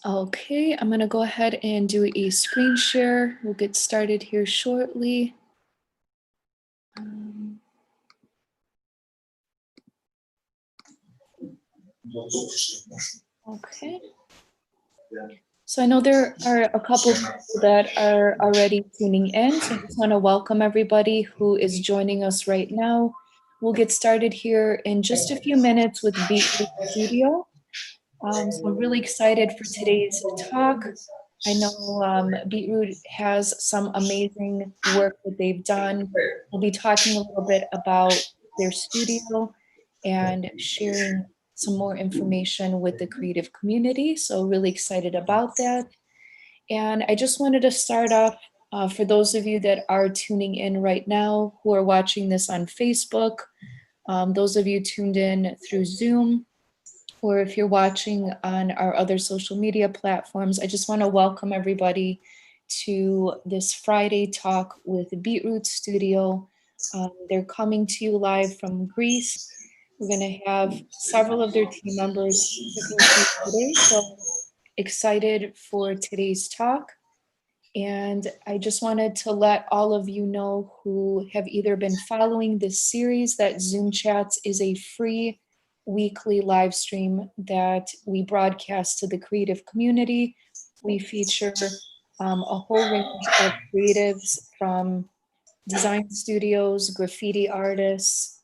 Okay, I'm going to go ahead and do a screen share. We'll get started here shortly. Okay. So I know there are a couple of people that are already tuning in. So I just want to welcome everybody who is joining us right now. We'll get started here in just a few minutes with Beetroot Studio. So I'm really excited for today's talk. I know Beetroot has some amazing work that they've done. We'll be talking a little bit about their studio and sharing some more information with the creative community. So really excited about that. And I just wanted to start off for those of you that are tuning in right now, who are watching this on Facebook, those of you tuned in through Zoom, or if you're watching on our other social media platforms, I just want to welcome everybody to this Friday talk with Beetroot Studio. They're coming to you live from Greece. We're going to have several of their team members speaking to you today, so excited for today's talk. And I just wanted to let all of you know who have either been following this series that Zoom Chats is a free weekly live stream that we broadcast to the creative community. We feature a whole range of creatives from design studios, graffiti artists,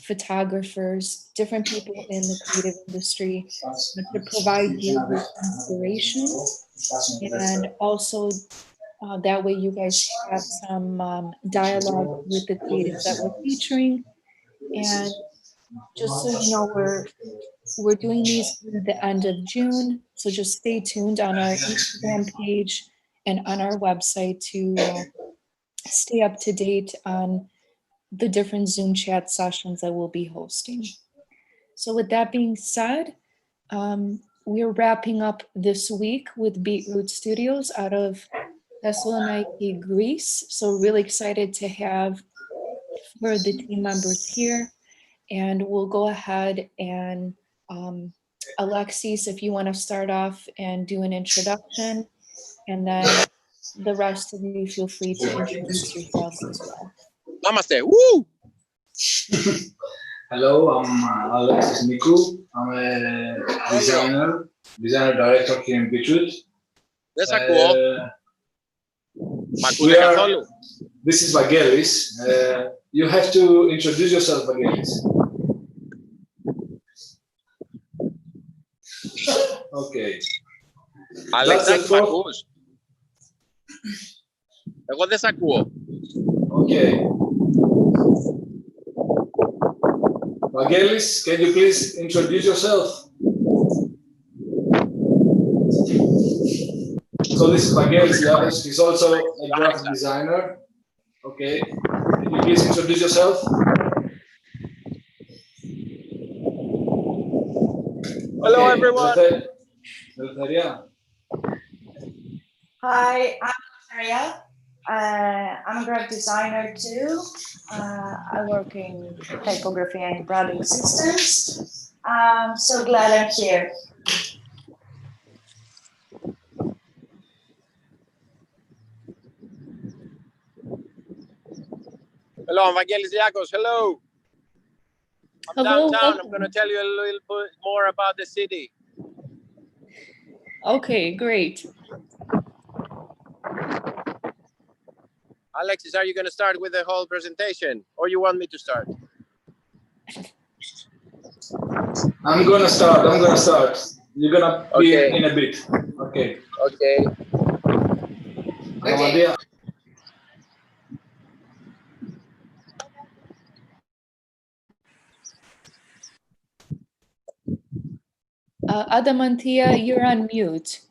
photographers, different people in the creative industry to provide you with inspiration. And also that way you guys have some dialogue with the creatives that we're featuring. And just so you know, we're doing these through the end of June. So just stay tuned on our Instagram page and on our website to stay up to date on the different Zoom chat sessions that we'll be hosting. So with that being said, we're wrapping up this week with Beetroot Studios out of Thessaloniki, Greece. So really excited to have for the team members here. And we'll go ahead and Alexis, if you want to start off and do an introduction, and then the rest of you feel free to introduce yourselves as well. Namaste. Woo! Hello, I'm Alexis Miku. I'm a designer director here in Beetroot. Δεν σ' ακούω. Μ' ακούτε καθόλου? This is Vagelis. You have to introduce yourself, Vagelis. Okay. Αλεξάκη, μ' ακούς? Εγώ δεν σ' ακούω. Okay. Vagelis, can you please introduce yourself? So this is Vagelis Yavis. He's also a graphic designer. Okay. Can you please introduce yourself? Hello, everyone. Hi, I'm Maria. I'm a graphic designer too. I work in typography and branding systems. I'm so glad I'm here. Hello, I'm Vagelis Yakos. Hello. I'm downtown. I'm going to tell you a little bit more about the city. Okay, great. Alexis, are you going to start with the whole presentation, or you want me to start? I'm going to start. You're going to be in a bit. Okay. Okay. Okay. Adamantia, you're on mute.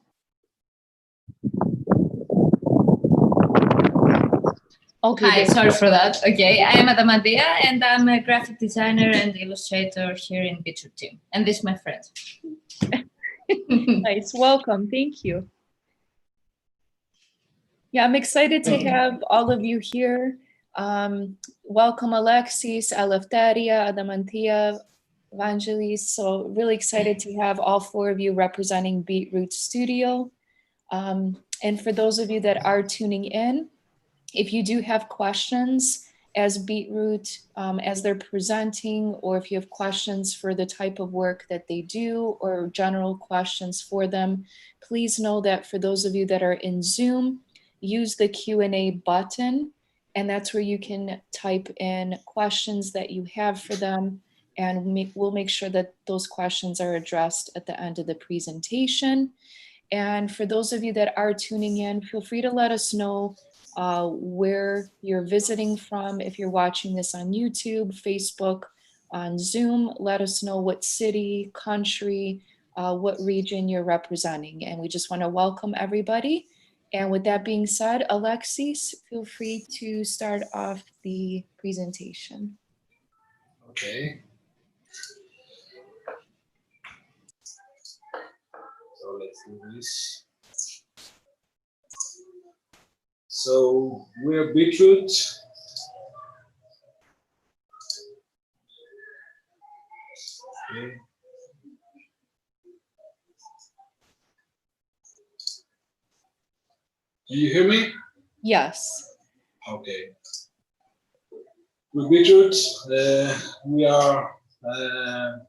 Okay. Hi, sorry for that. Okay, I am Adamantia and I'm a graphic designer and illustrator here in Beetroot team. And this is my friend. Nice, welcome, thank you. Yeah, I'm excited to have all of you here. Welcome Alexis, Eleftheria, Adamantia, Evangelis. So really excited to have all four of you representing Beetroot Studio. And for those of you that are tuning in, if you do have questions as Beetroot, as they're presenting, or if you have questions for the type of work that they do or general questions for them, please know that for those of you that are in Zoom, use the Q&A button, and that's where you can type in questions that you have for them, and we'll make sure that those questions are addressed at the end of the presentation. And for those of you that are tuning in, feel free to let us know where you're visiting from. If you're watching this on YouTube, Facebook, on Zoom, let us know what city, country, what region you're representing. And we just want to welcome everybody. And with that being said, Alexis, feel free to start off the presentation. Okay. So let's do this. So we're Beetroot. Okay. Can you hear me? Yes. Okay. We're Beetroot. We are a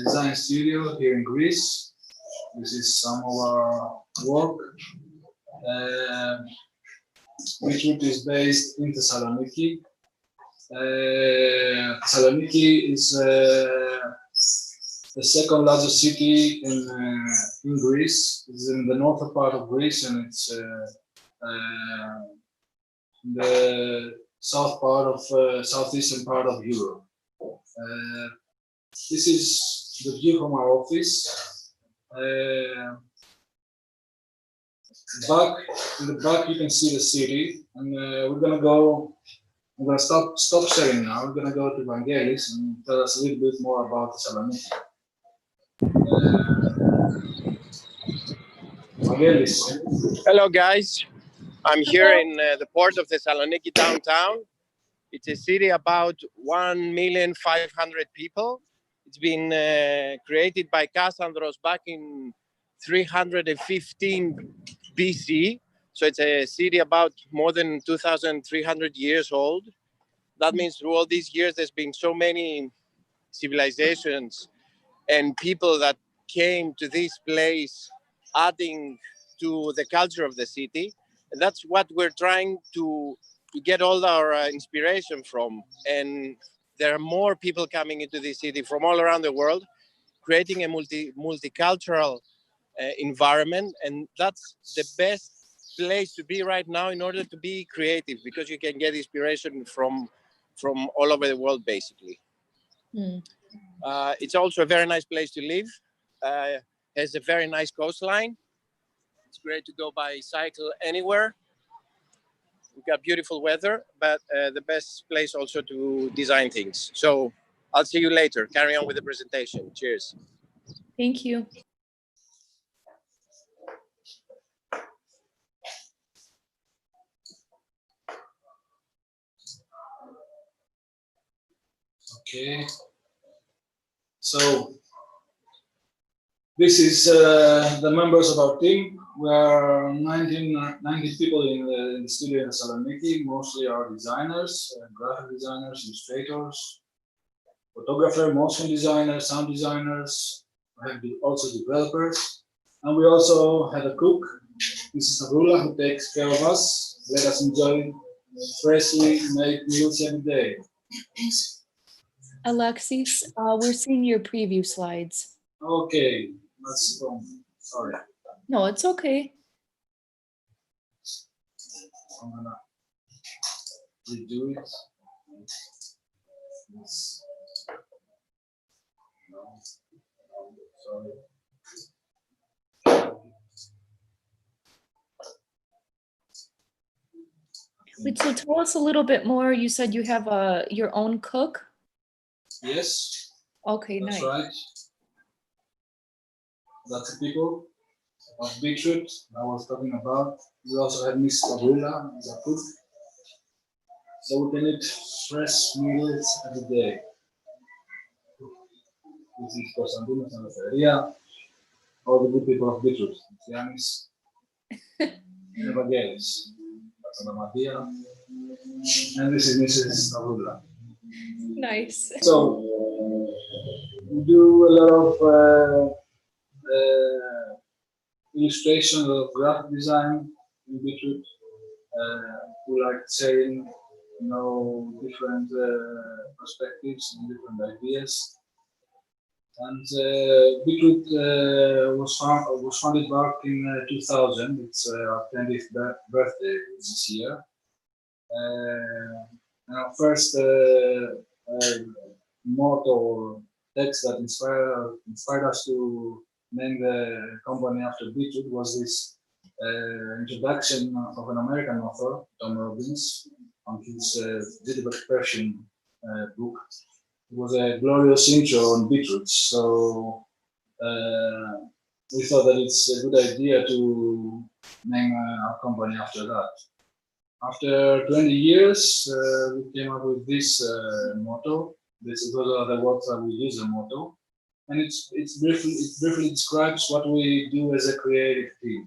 design studio here in Greece. This is some of our work. Beetroot is based in Thessaloniki. Thessaloniki is the second largest city in Greece. It's in the northern part of Greece, and it's the south part of southeastern part of Europe. This is the view from our office. Back in the back, you can see the city, and we're gonna stop sharing now. We're gonna go to Vangelis and tell us a little bit more about Thessaloniki. Vangelis. Hello, guys. I'm here in the port of Thessaloniki downtown. It's a city about 1,500,000 people. It's been created by Kassandros back in 315 BC. So it's a city about more than 2,300 years old. That means through all these years, there's been so many civilizations and people that came to this place, adding to the culture of the city. And that's what we're trying to get all our inspiration from. And there are more people coming into this city from all around the world, creating a multicultural environment. And that's the best place to be right now in order to be creative, because you can get inspiration from all over the world, basically. It's also a very nice place to live. Has a very nice coastline. It's great to go by cycle anywhere. We've got beautiful weather, but the best place also to design things. So I'll see you later. Carry on with the presentation. Cheers. Thank you. Okay. So this is the members of our team. We are 19 people in the studio in Thessaloniki. Mostly are designers, graphic designers, illustrators, photographer, motion designers, sound designers. We have also developers, and we also have a cook. This is Avrula, who takes care of us. Let us enjoy freshly made meals every day. Alexis, we're seeing your preview slides. Okay, that's wrong. Sorry. No, it's okay. I'm gonna redo it. Yes. No, sorry. Wait, so tell us a little bit more. You said you have your own cook? Yes. Okay, that's nice. Right. That's the people of Beetroot I was talking about. We also have Miss Avrula as a cook. So we can eat fresh meals every day. This is Constantinos and Eleftheria, all the good people of Beetroot, Yanis, Evangelis, Maria, and this is Mrs. Avula. Nice. So, we do a lot of illustration of graphic design in Beetroot. We like sharing, different perspectives and different ideas. And Beetroot was founded back in 2000. It's our 20th birthday this year. And our first motto or text that inspired us to name the company after Beetroot was this introduction of an American author, Tom Robbins, on his Digital Persian book. It was a glorious intro on Beetroot, so we thought that it's a good idea to name our company after that. After 20 years, we came up with this motto. Those are the words that we use, the motto, and it briefly describes what we do as a creative team.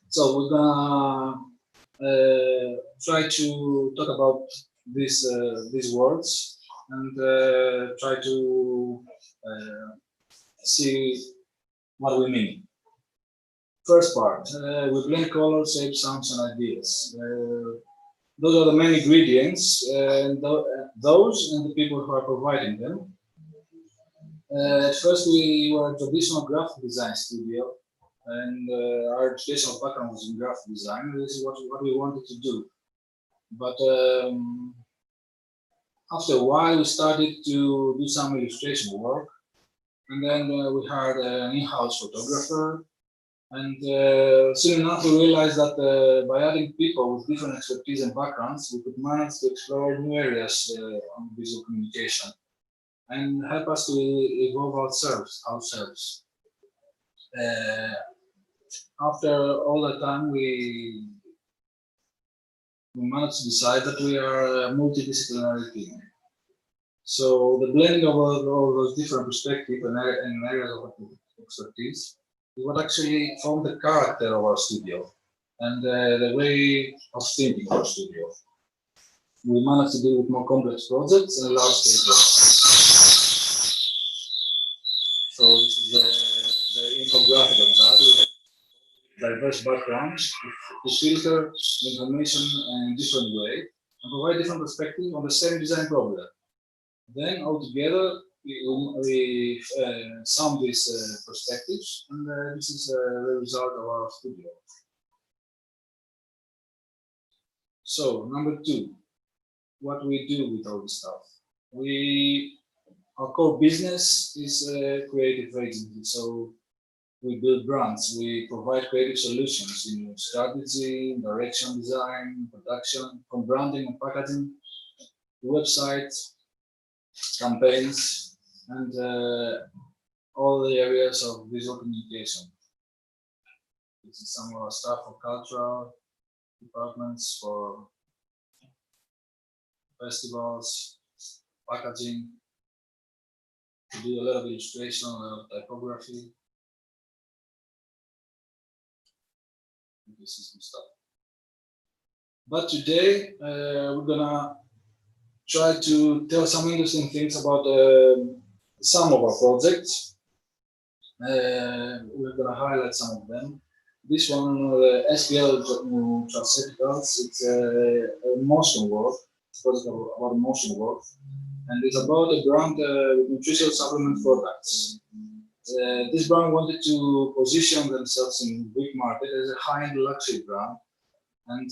So we're gonna try to talk about these words and try to see what we mean. First part, we blend colors, shapes, sounds, and ideas. Those are the main ingredients, and those and the people who are providing them. At first, we were a traditional graphic design studio, and our traditional background was in graphic design. This is what we wanted to do. But after a while, we started to do some illustration work, and then we hired an in-house photographer. And soon enough, we realized that by adding people with different expertise and backgrounds, we could manage to explore new areas on visual communication and help us to evolve ourselves. After all that time, we managed to decide that we are a multidisciplinary team. So the blending of all those different perspectives and areas of expertise is what actually formed the character of our studio and the way of thinking of our studio. We managed to deal with more complex projects and large-scale projects. So this is the infographic of that. We have diverse backgrounds to filter the information in a different way and provide different perspectives on the same design problem. Then altogether, we sum these perspectives, and this is the result of our studio. So, number two, what we do with all this stuff. Our core business is creative agency, so we build brands, we provide creative solutions in strategy, direction design, production, from branding and packaging, websites, campaigns, and all the areas of visual communication. This is some of our staff for cultural departments, for festivals, packaging. We do a lot of illustration, a lot of typography. This is some stuff. But today we're gonna try to tell some interesting things about some of our projects. We're going to highlight some of them. This one, SPL Transepticals, it's a motion work, project about motion work, and it's about a brand with nutritional supplement products. This brand wanted to position themselves in the Greek market as a high-end luxury brand, and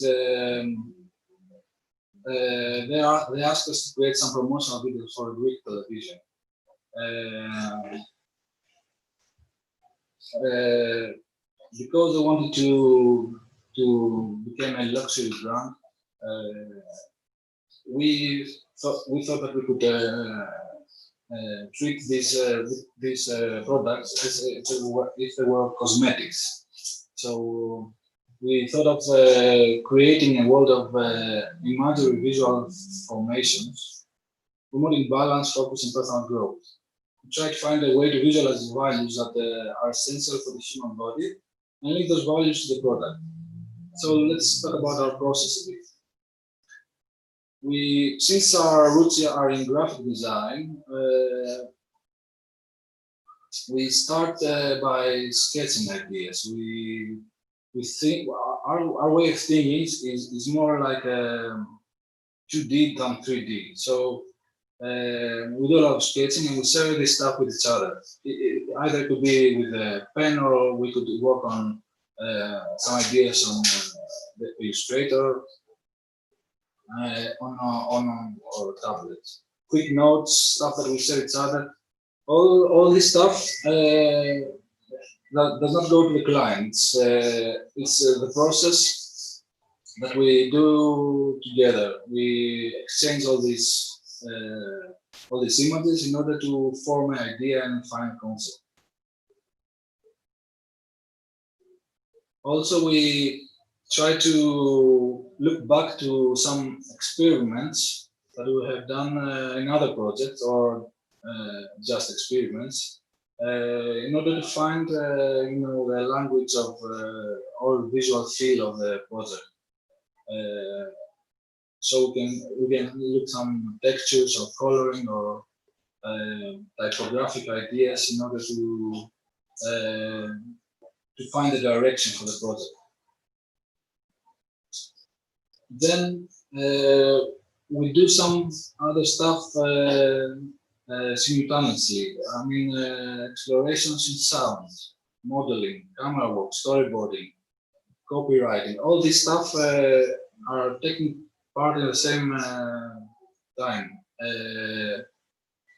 they asked us to create some promotional videos for Greek television. Because they wanted to become a luxury brand, we thought that we could treat these products as if they were cosmetics. So we thought of creating a world of imaginary visual formations, promoting balance, focus, and personal growth. try to find a way to visualize the values that are essential for the human body and link those values to the product. So let's talk about our process a bit. Since our roots are in graphic design, we start by sketching ideas. We think our way of thinking is more like 2D than 3D. So we do a lot of sketching and we share this stuff with each other. Either it could be with a pen or we could work on some ideas on the Illustrator, on our tablet. Quick notes, stuff that we share each other. All this stuff that does not go to the client. It's the process that we do together. We exchange all these images in order to form an idea and final concept. Also, we try to look back to some experiments that we have done in other projects or just experiments in order to find the language of or visual feel of the project. So we can look some textures or coloring or typographic ideas in order to find the direction for the project. Then we do some other stuff simultaneously. I mean, explorations in sound, modeling, camera work, storyboarding, copywriting. All this stuff are taking part in the same time.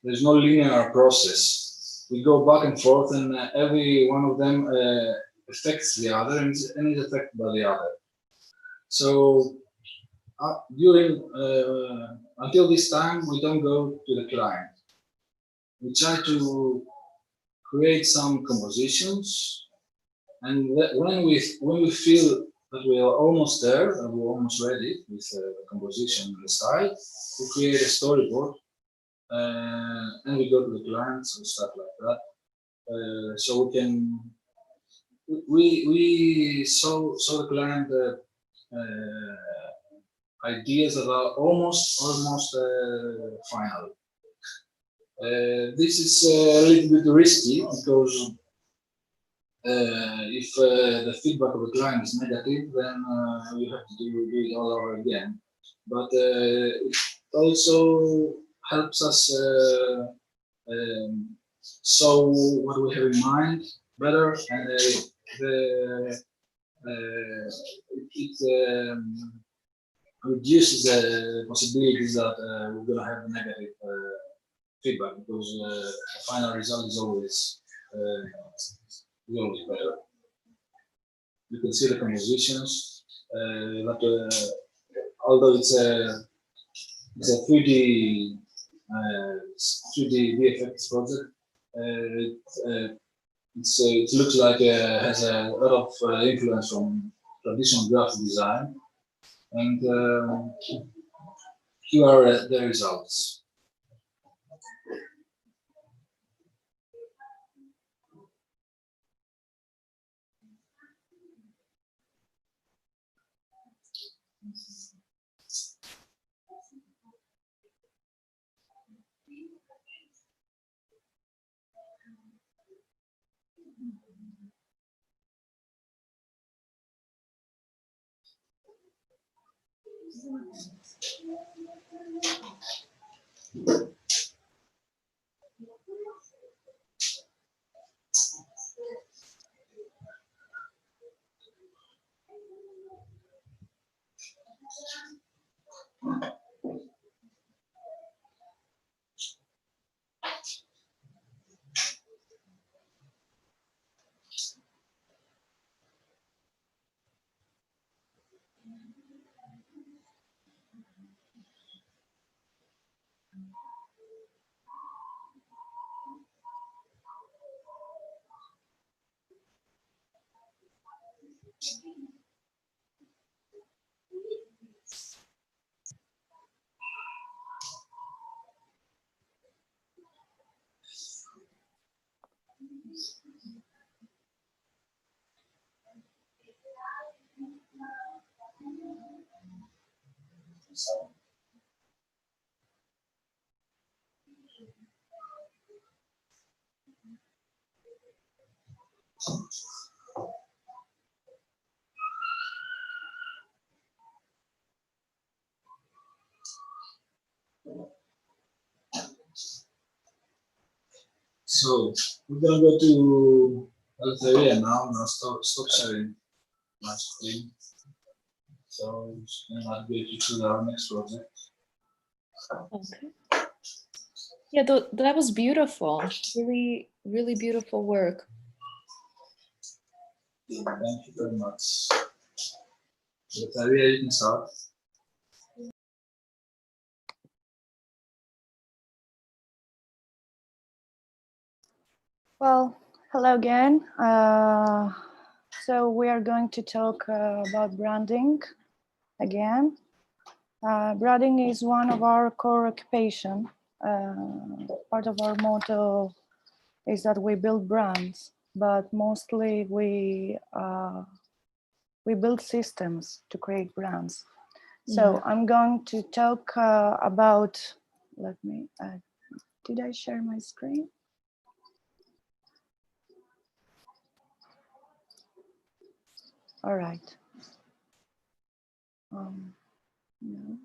There's no linear process. We go back and forth, and every one of them affects the other and is affected by the other. So until this time, we don't go to the client. We try to create some compositions, and when we feel that we are almost there and we're almost ready with the composition and the style, we create a storyboard and we go to the clients and stuff like that. So we show the client ideas that are almost final. This is a little bit risky because if the feedback of the client is negative, then you have to do it all over again. But it also helps us show what we have in mind better, and it reduces the possibilities that we're going to have negative feedback, because the final result is always better. You can see the compositions, that although it's a 3D VFX project, it looks like it has a lot of influence from traditional graphic design, and here are the results. design. So we're gonna go to Algeria now. Now stop sharing my screen. So it's gonna navigate you to our next project. Okay. Yeah, that was beautiful. Really, really beautiful work. Thank you very much. Algeria, you can start. Well, hello again. So we are going to talk about branding again. Branding is one of our core occupation. Part of our motto is that we build brands, but mostly we build systems to create brands. So I'm going to talk about, let me, did I share my screen? All right. No. You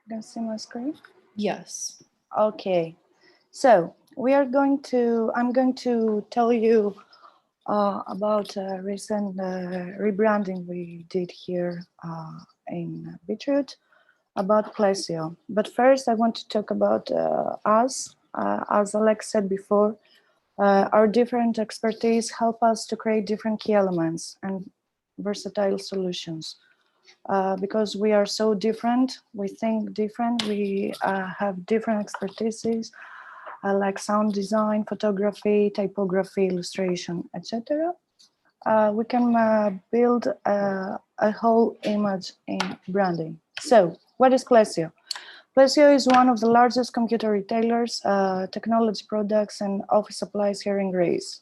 can see my screen? Yes. Okay. So I'm going to tell you about recent rebranding we did here in Beetroot about Plesio. But first I want to talk about us. As Alex said before, our different expertise help us to create different key elements and versatile solutions. Because we are so different, we think different, we have different expertises like sound design, photography, typography, illustration, etc. We can build a whole image in branding. So what is Plesio? Plesio is one of the largest computer retailers, technology products and office supplies here in Greece.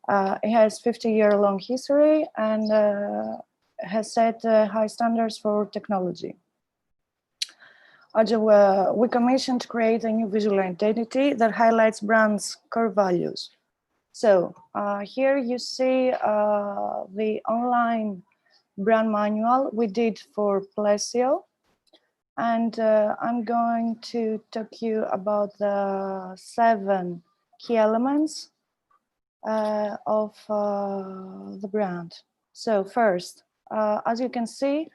It has 50-year-long history and has set high standards for technology. We commissioned to create a new visual identity that highlights brands' core values. So here you see the online brand manual we did for Plesio. And I'm going to talk you about the 7 key elements of the brand. So first, as you can see,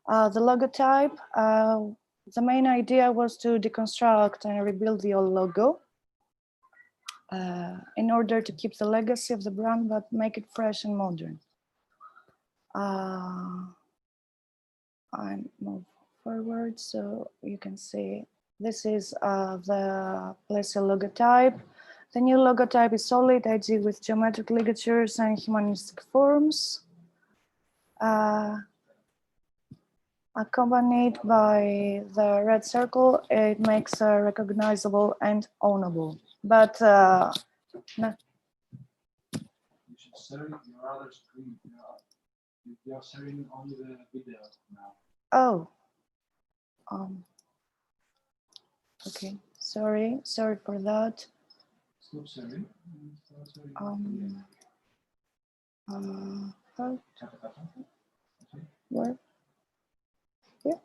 the logotype, the main idea was to deconstruct and rebuild the old logo in order to keep the legacy of the brand, but make it fresh and modern. I move forward so you can see this is the Plesio logotype. The new logotype is solid, edgy with geometric ligatures and humanistic forms. Accompanied by the red circle, it makes recognizable and ownable. But no. You should share your other screen. You are sharing only the video now. Oh. Okay. Sorry for that. Stop sharing. Where? Yeah.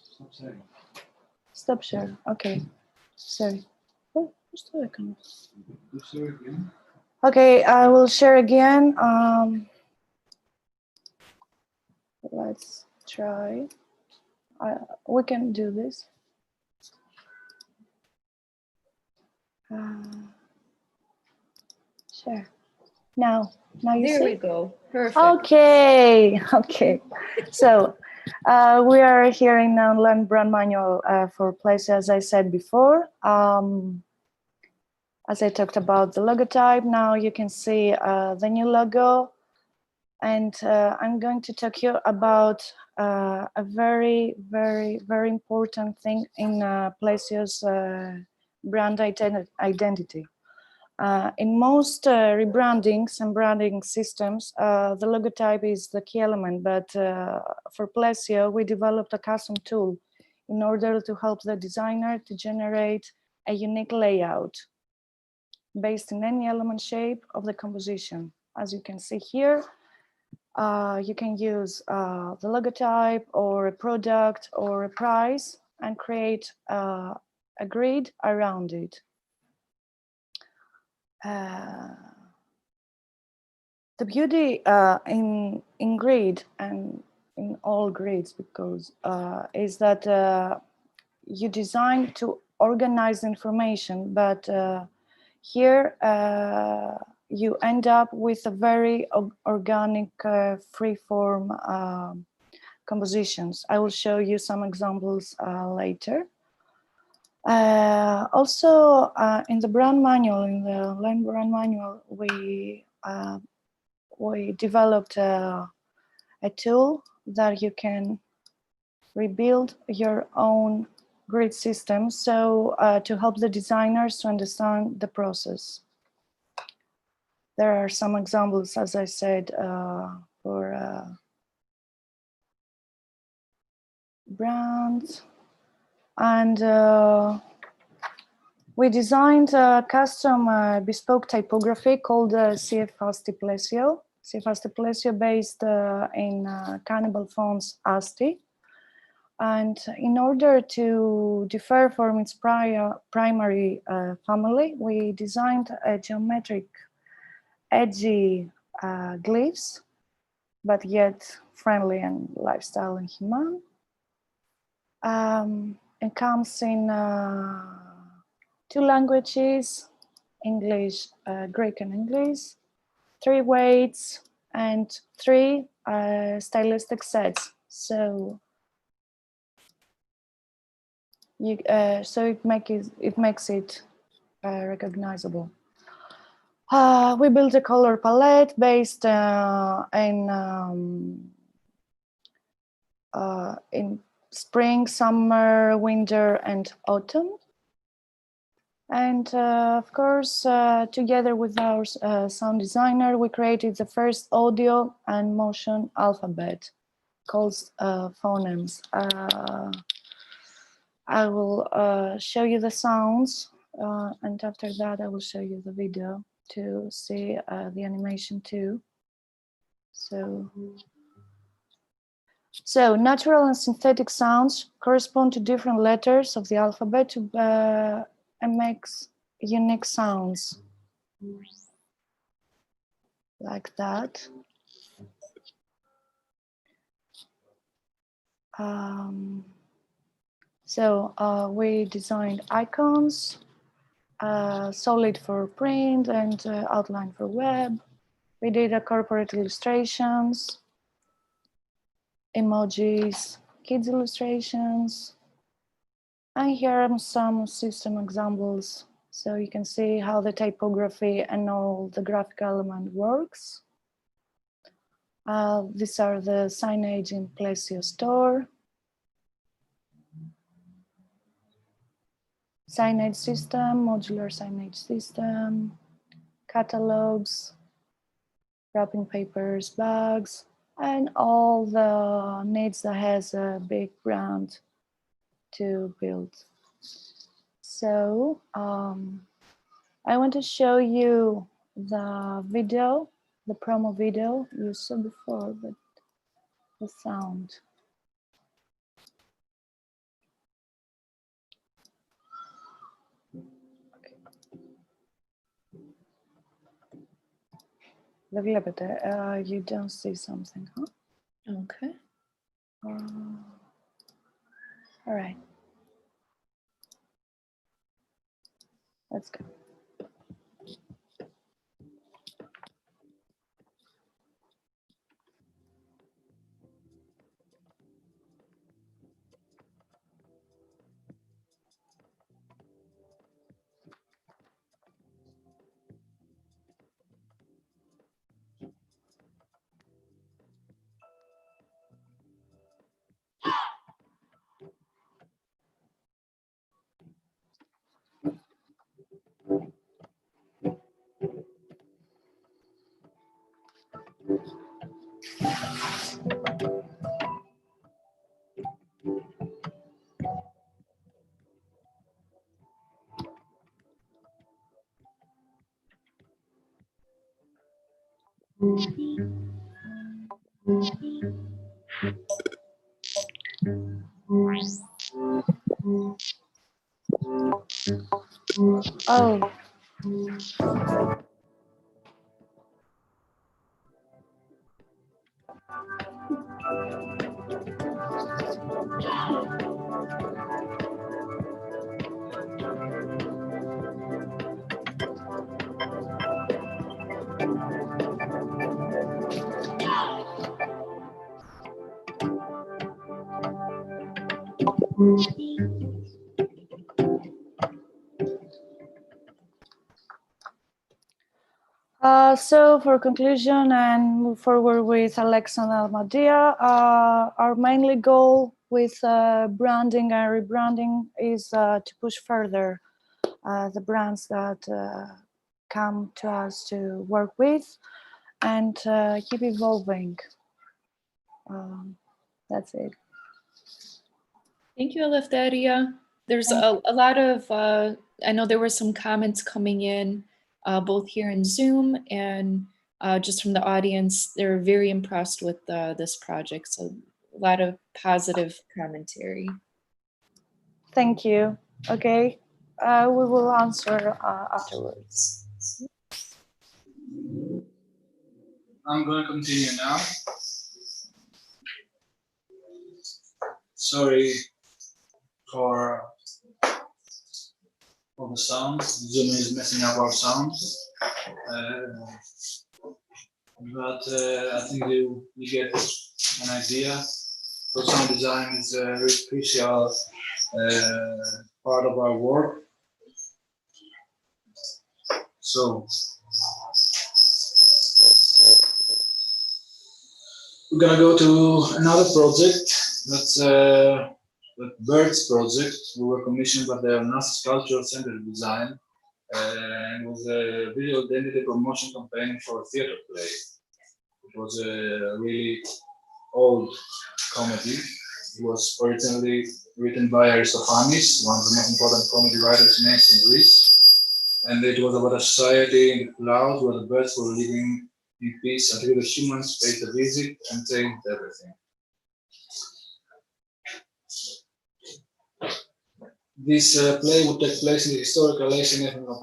Stop sharing. Stop share. Okay. Sorry. Oh, okay, I will share again. Let's try. We can do this. Share. Now you there see? we go. Perfect. Okay. So we are here in online brand manual for Plesio, as I said before. As I talked about the logotype, now you can see the new logo. And I'm going to talk you about a very, very, very important thing in Plesio's brand identity. In most rebrandings and branding systems, the logotype is the key element, but for Plesio, we developed a custom tool in order to help the designer to generate a unique layout based in any element shape of the composition. As you can see here, you can use the logotype or a product or a price and create a grid around it. The beauty in grid and in all grids, because is that you design to organize information, but here you end up with a very organic free-form compositions. I will show you some examples later. Also, in the brand manual, in the online brand manual, we developed a tool that you can rebuild your own grid system, so to help the designers to understand the process. There are some examples, as I said, for brands. And we designed a custom bespoke typography called CF-ASTI Plesio. CF-ASTI Plesio based in Cannibal Fonts ASTI. And in order to differ from its primary family, we designed a geometric edgy glyphs, but yet friendly and lifestyle and human. It comes in 2 languages, English, Greek and English, 3 weights, and 3 stylistic sets. So it makes it recognizable. We built a color palette based in spring, summer, winter, and autumn. And of course, together with our sound designer, we created the first audio and motion alphabet called phonemes. I will show you the sounds, and after that, I will show you the video to see the animation too. So natural and synthetic sounds correspond to different letters of the alphabet and makes unique sounds like that. We designed icons, solid for print and outline for web. We did corporate illustrations, emojis, kids illustrations. And here are some system examples. So you can see how the typography and all the graphic element works. These are the signage in Plesio store. Signage system, modular signage system, catalogs, wrapping papers, bags, and all the needs that has a big brand to build. So I want to show you the video, the promo video you saw before, but the sound. Δεν βλέπετε, you don't see something, huh? Okay. All right. Let's go. Oh. So for conclusion and move forward with Alexa and Almadia, our mainly goal with branding and rebranding is to push further the brands that come to us to work with and keep evolving. That's it. Thank you, Eleftheria. There's a lot of, I know there were some comments coming in, both here in Zoom and just from the audience. They're very impressed with this project. So a lot of positive commentary. Thank you. Okay, we will answer afterwards. I'm going to continue now. Sorry for the sound. Zoom is messing up our sound. But I think you get an idea. So sound design is a very crucial part of our work. So we're gonna go to another project. That's the Birds project. We were commissioned by the NASA Cultural Center Design, and it was a visual identity promotion campaign for a theater play. It was a really old comedy. It was originally written by Aristophanes, one of the most important comedy writers in ancient Greece. And it was about a society in the clouds where the birds were living in peace until the humans paid a visit and changed everything. This play would take place in the historical Asian ethnic of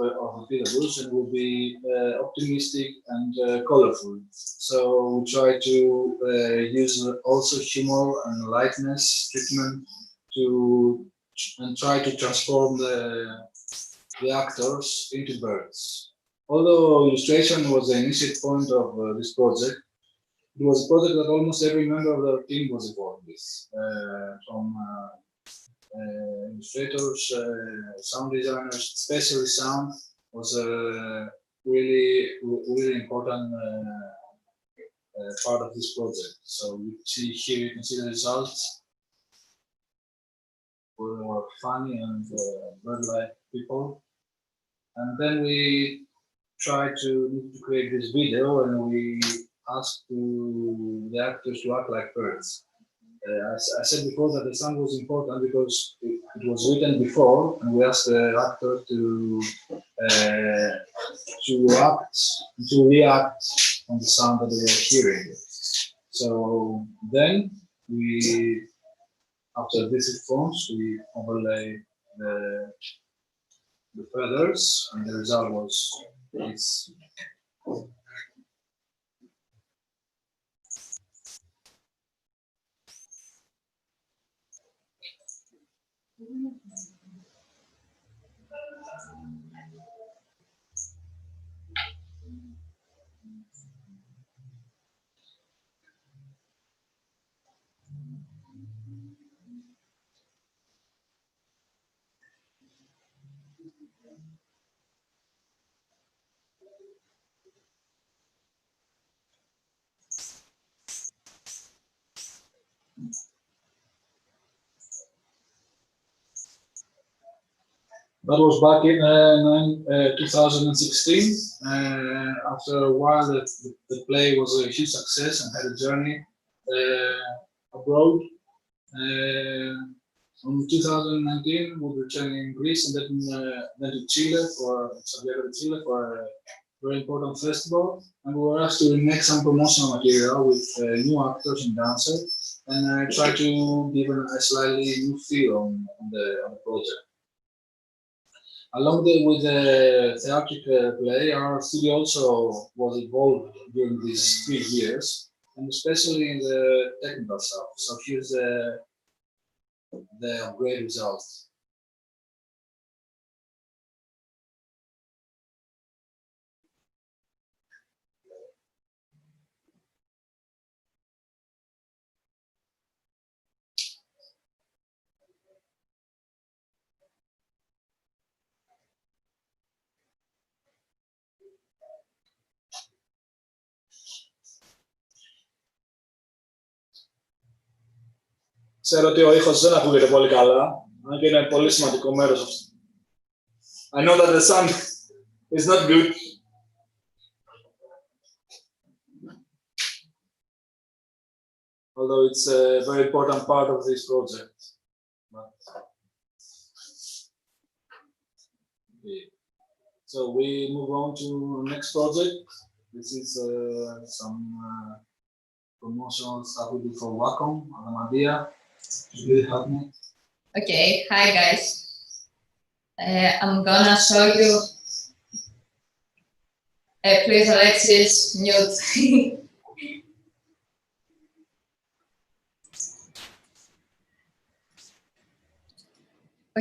Belarus and will be optimistic and colorful. So we try to use also humor and lightness treatment and try to transform the actors into birds. Although illustration was the initial point of this project, it was a project that almost every member of the team was involved with, from illustrators, sound designers, especially sound was a really important part of this project. So you see here, you can see the results. We were funny and bird-like people. And then we tried to create this video, and we asked the actors to act like birds. I said before that the sound was important because it was written before, and we asked the actor to react on the sound that they were hearing. So then after this forms, we overlay the feathers, and the result was this. That was back in 2016. After a while, the play was a huge success and had a journey abroad. In 2019, we returned in Greece and then to Chile Santiago de Chile for a very important festival. And we were asked to make some promotional material with new actors and dancers, and try to give a slightly new feel on the project. Along with the theatrical play, our studio also was involved during these 3 years, and especially in the technical stuff. So here's the great results. Ξέρω ότι ο ήχος δεν ακούγεται πολύ καλά, αν και είναι πολύ σημαντικό μέρος αυτό. I know that the sound is not good. Although it's a very important part of this project. Okay. So we move on to next project. This is some promotional stuff we do for Wacom, Adamandia. Will you help me? Okay, hi guys. I'm gonna show you. Please, Alexis, mute.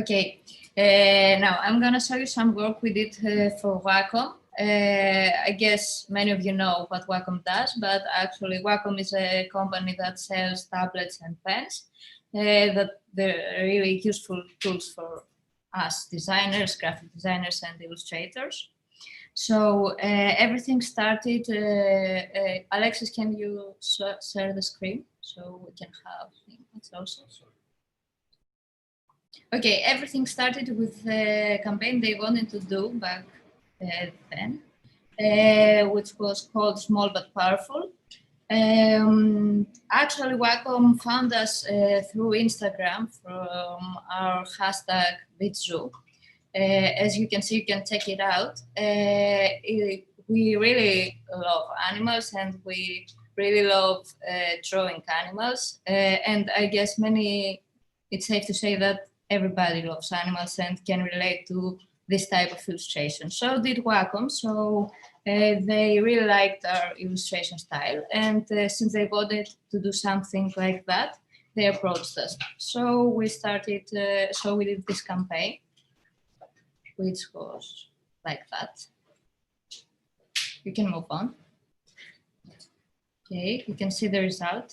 Okay, now I'm gonna show you some work we did for Wacom. I guess many of you know what Wacom does, but actually Wacom is a company that sells tablets and pens. That they're really useful tools for us designers, graphic designers, and illustrators. So everything started. Alexis, can you share the screen so we can have it also? Okay, everything started with a campaign they wanted to do back then, which was called Small But Powerful. Actually, Wacom found us through Instagram from our hashtag Beetroot. As you can see, you can check it out. We really love animals, and we really love drawing animals. And I guess it's safe to say that everybody loves animals and can relate to this type of illustration. So did Wacom. So they really liked our illustration style, and since they wanted to do something like that, they approached us. So we started, so we did this campaign, which was like that. You can move on. Okay, you can see the result.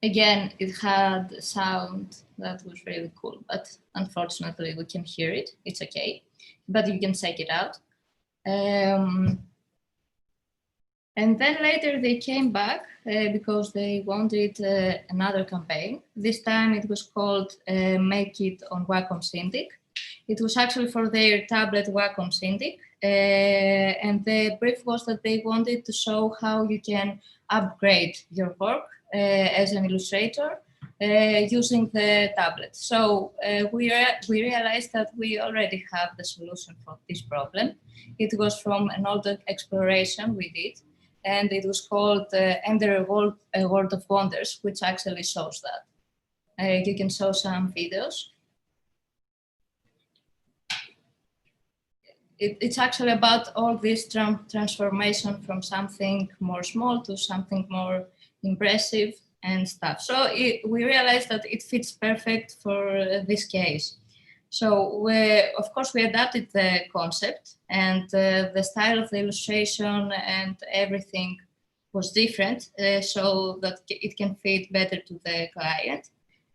Again, it had a sound that was really cool, but unfortunately we can hear it. It's okay, but you can check it out. And then later they came back because they wanted another campaign. This time it was called Make It on Wacom Cintiq. It was actually for their tablet Wacom Cintiq. And the brief was that they wanted to show how you can upgrade your work as an illustrator using the tablet. So we realized that we already have the solution for this problem. It was from an older exploration we did, and it was called Enter a World of Wonders, which actually shows that. You can show some videos. It's actually about all this transformation from something more small to something more impressive and stuff. So we realized that it fits perfect for this case. So of course we adapted the concept, and the style of the illustration and everything was different so that it can fit better to the client.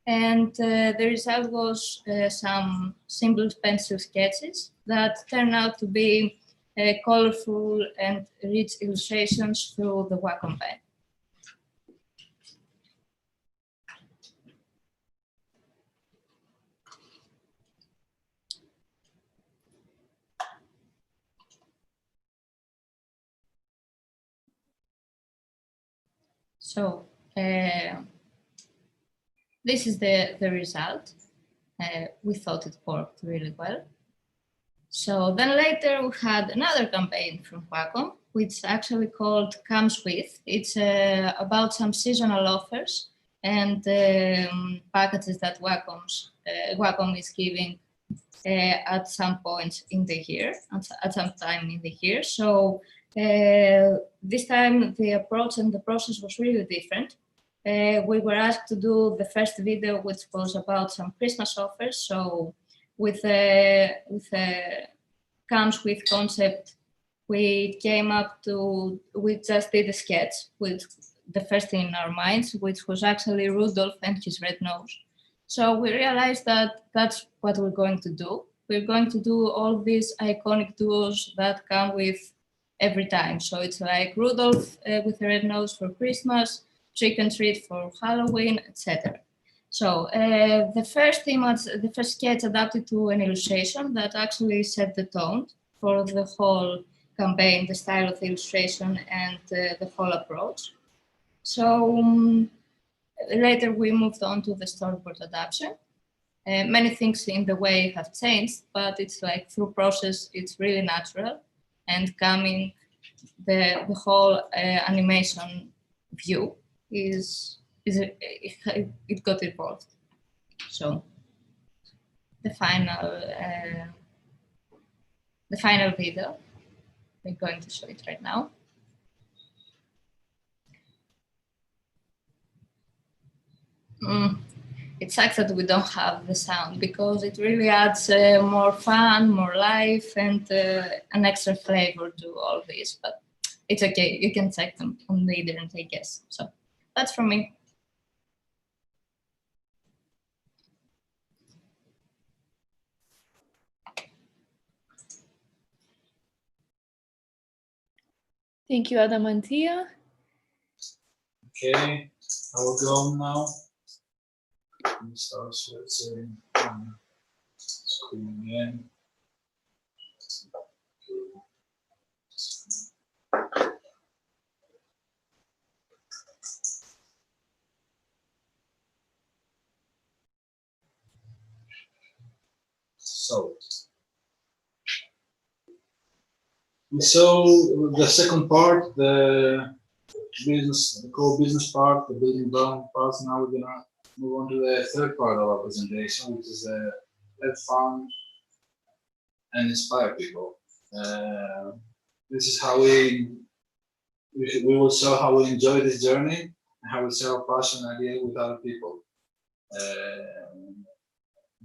And the result was some simple pencil sketches that turned out to be colorful and rich illustrations through the Wacom pen. So this is the result. We thought it worked really well. So then later we had another campaign from Wacom, which actually called Comes With. It's about some seasonal offers and packages that Wacom is giving at some point in the year, at some time in the year. So this time the approach and the process was really different. We were asked to do the first video, which was about some Christmas offers. So with a Comes With concept, we just did a sketch with the first thing in our minds, which was actually Rudolph and his red nose. So we realized that that's what we're going to do. We're going to do all these iconic duos that come with every time. So it's like Rudolph with a red nose for Christmas, Trick and Treat for Halloween, etc. So the first sketch adapted to an illustration that actually set the tone for the whole campaign, the style of the illustration and the whole approach. So later we moved on to the storyboard adaptation. Many things in the way have changed, but it's like through process, it's really natural, and coming the whole animation view it got evolved. So the final video, we're going to show it right now. It sucks that we don't have the sound because it really adds more fun, more life, and an extra flavor to all this. But it's okay, you can check them on the internet, I guess. So that's from me. Thank you, Adamantia. Okay, I will go now. Let me start sharing screen again. So we saw the second part, the core business part, the building block part. Now we're gonna move on to the third part of our presentation, which is have fun and inspire people. This is how we will show how we enjoy this journey and how we share our passion and idea with other people.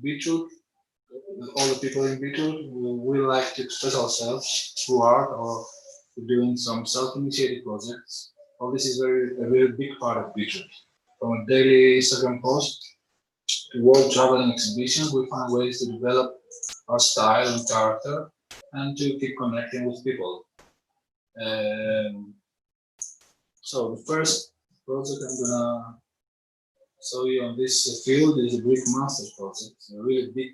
Beetroot, all the people in Beetroot, we like to express ourselves through art or doing some self-initiated projects. All this is a very big part of Beetroot. From a daily Instagram post to world traveling exhibitions, we find ways to develop our style and character and to keep connecting with people. So the first project I'm gonna show you on this field is a Greek Masters project. It's really big.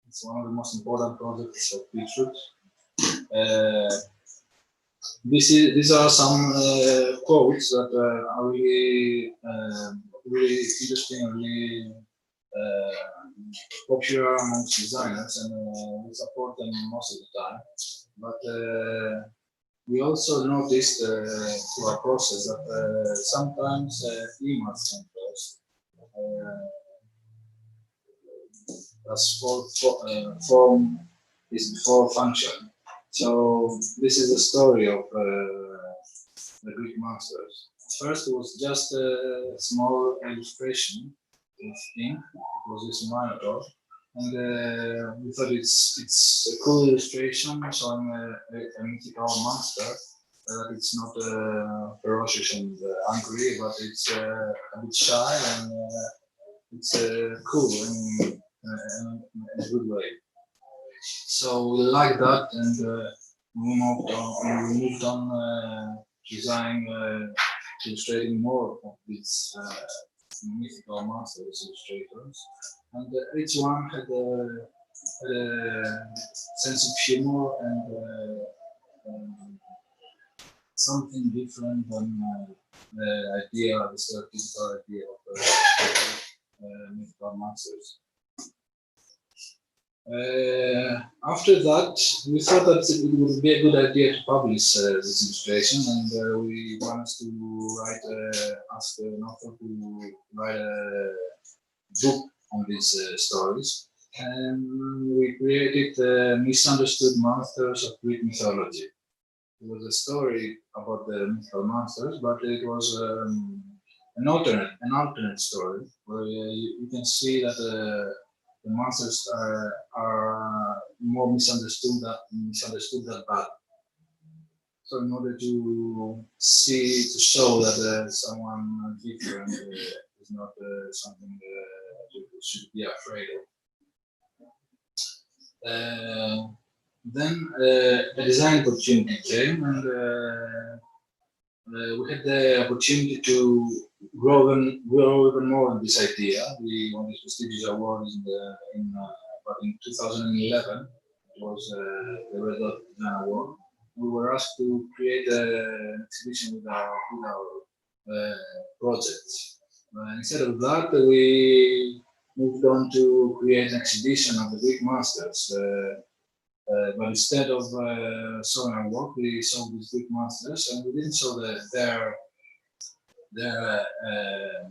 It's one of the most important projects of Beetroot. These are some quotes that are really interesting and really popular amongst designers, and we support them most of the time. But we also noticed through our process that sometimes emails come first. As form is before function. So this is the story of the Greek masters. First, it was just a small illustration with ink. It was this monitor, and we thought it's a cool illustration showing a mythical monster. That it's not ferocious and angry, but it's a bit shy and it's cool in a good way. So we like that, and we moved on designing, illustrating more of these mythical monsters illustrators, and each one had a sense of humor and something different than the idea, the stereotypical idea of mythical monsters. After that, we thought that it would be a good idea to publish this illustration, and we wanted to write, ask an author to write a book on these stories. And we created Misunderstood Monsters of Greek Mythology. It was a story about the mythical monsters, but it was an alternate story where you can see that the monsters are more misunderstood than bad. So in order to show that someone different is not something you should be afraid of. Then a design opportunity came, and we had the opportunity to grow even more on this idea. We won this prestigious award but in 2011. It was the Red Dot Design Award. We were asked to create an exhibition with our projects. Instead of that, we moved on to create an exhibition of the Greek masters. But instead of showing our work, we showed these Greek monsters, and we didn't show their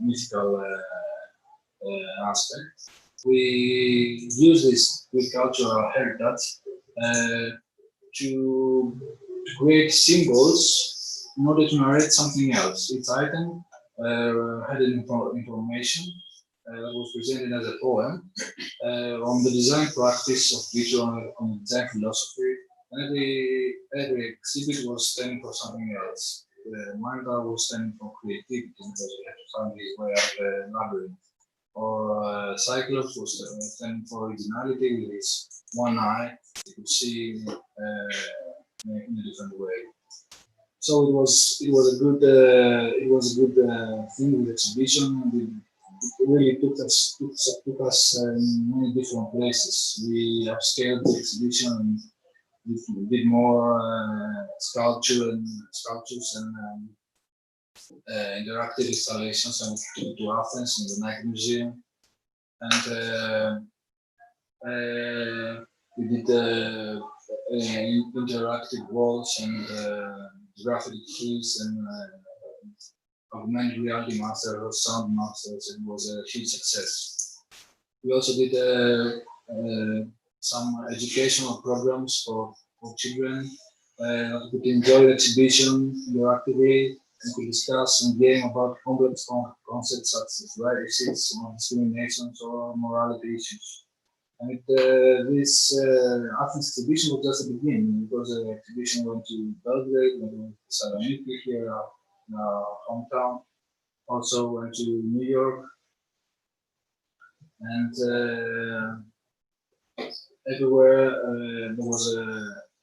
mythical aspect. We use this Greek cultural heritage to create symbols in order to narrate something else. Each item had an information that was presented as a poem on the design practice of visual on design philosophy. And every exhibit was standing for something else. Manga was standing for creativity because we had to find his way out of the labyrinth. Or Cyclops was standing for originality with his one eye. You could see in a different way. So it was a good thing with the exhibition. It really took us in many different places. We upscaled the exhibition and we did more sculptures and interactive installations, and to Athens in the Nike Museum. And we did interactive walls and graffiti trees and augmented reality masters or sound masters. It was a huge success. We also did some educational programs for children that could enjoy the exhibition interactively and could discuss and game about complex concepts such as racism, discriminations, or morality issues. And this Athens exhibition was just the beginning, because the exhibition went to Belgrade, went to Thessaloniki, here in our hometown, also went to New York, and everywhere there was a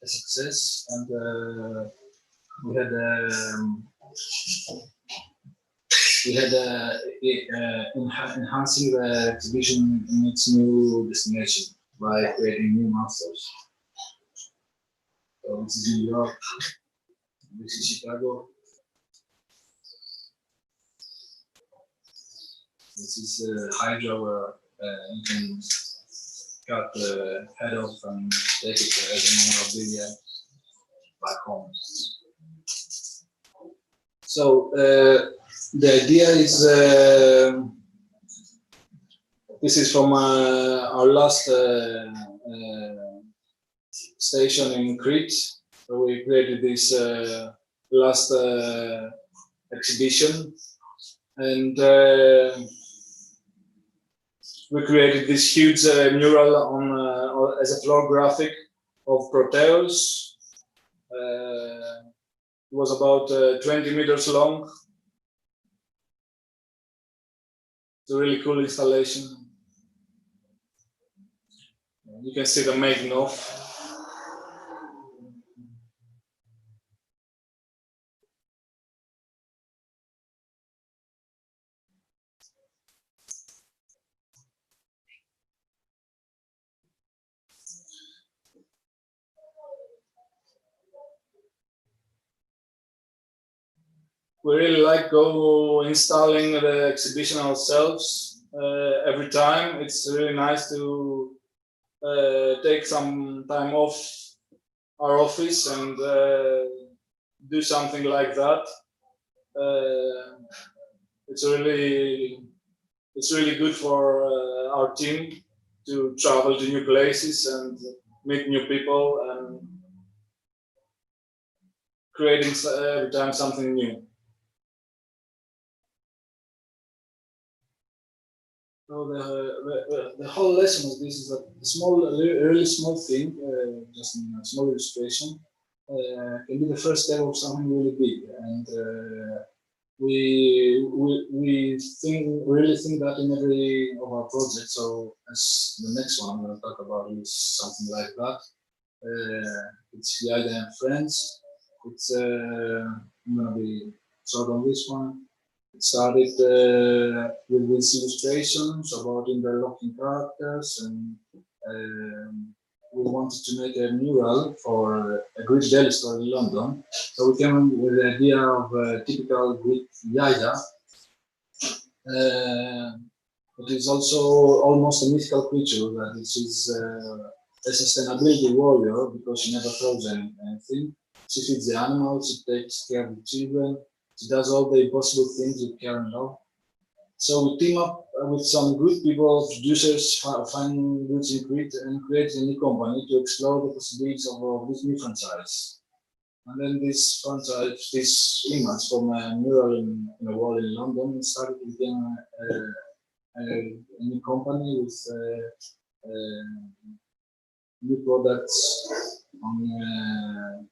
success, and we had enhancing the exhibition in its new destination by creating new monsters. So this is New York, this is Chicago, this is Hydra, where you can cut the head off and take it as a memorabilia back home. So the idea is, this is from our last station in Crete, where we created this last exhibition, and we created this huge mural on as a floor graphic of Proteus. It was about 20 meters long. It's a really cool installation. You can see the making of. we really like go installing the exhibition ourselves every time. It's really nice to take some time off our office and do something like that. It's really good for our team to travel to new places and meet new people and creating every time something new. So the whole lesson of this is a really small thing, just a small illustration, can be the first step of something really big. And we really think that in every of our projects. So as the next one I'm going to talk about is something like that. It's Yaya and Friends. It's I'm going to be short on this one. It started with these illustrations about interlocking characters, and we wanted to make a mural for a Greek deli store in London. So we came up with the idea of a typical Greek Yaya. But it's also almost a mythical creature that is a sustainability warrior because she never throws anything. She feeds the animals, she takes care of the children, she does all the impossible things with care and love. So we team up with some good people, producers, find goods in Crete and create a new company to explore the possibilities of this new franchise. And then this franchise, this image from a mural in a wall in London started to become a new company with new products on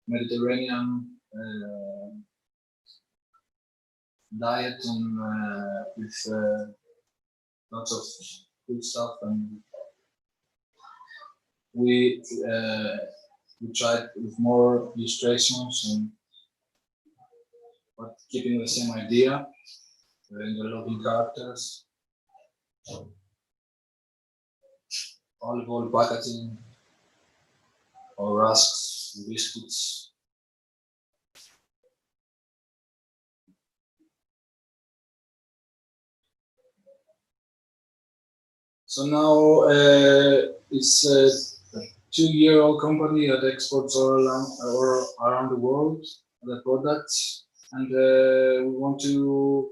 Mediterranean diet and with lots of good stuff, and we tried with more illustrations and but keeping the same idea, interlocking characters, olive oil packaging, or rusks, biscuits. So now it's a 2-year-old company that exports all around the world the products, and we want to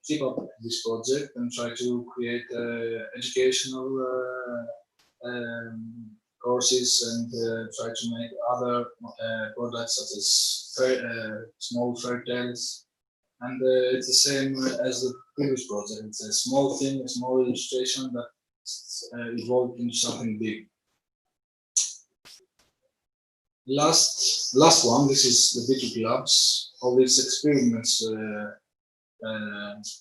keep up this project and try to create educational courses and try to make other products such as small fairy tales. And it's the same as the previous project. It's a small thing, a small illustration that evolved into something big. Last one. This is the Beetroot Labs. All these experiments